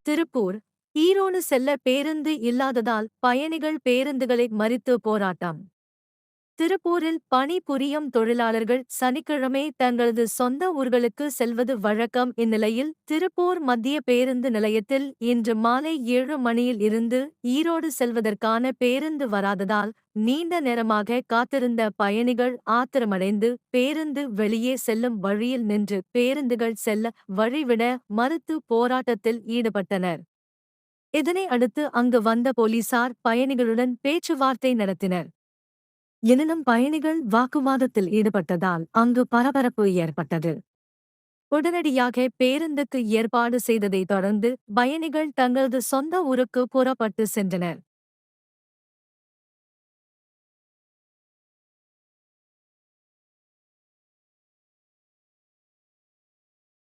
திருப்பூர் ஈரோடு செல்ல பேருந்து இல்லாததால் பயணிகள் பேருந்துகளை மறித்து போராட்டம். திருப்பூரில் பணிபுரியும் தொழிலாளர்கள் சனிக்கிழமை தங்களது சொந்த ஊர்களுக்கு செல்வது வழக்கம். இந்நிலையில் திருப்பூர் மத்திய பேருந்து நிலையத்தில் இன்று மாலை 7 மணியில் இருந்து ஈரோடு செல்வதற்கான பேருந்து வராததால் நீண்ட நேரமாக காத்திருந்த பயணிகள் ஆத்திரமடைந்து பேருந்து வெளியே செல்லும் வழியில் நின்று பேருந்துகள் செல்ல வழிவிட மறுத்து போராட்டத்தில் ஈடுபட்டனர். இதனை அடுத்து அங்கு வந்த போலீசார் பயணிகளுடன் பேச்சுவார்த்தை நடத்தினர். எனினும் பயணிகள் வாக்குவாதத்தில் ஈடுபட்டதால் அங்கு பரபரப்பு ஏற்பட்டது. உடனடியாக பேருந்துக்கு ஏற்பாடு செய்ததைத் தொடர்ந்து பயணிகள் தங்களது சொந்த ஊருக்கு புறப்பட்டு சென்றனர்.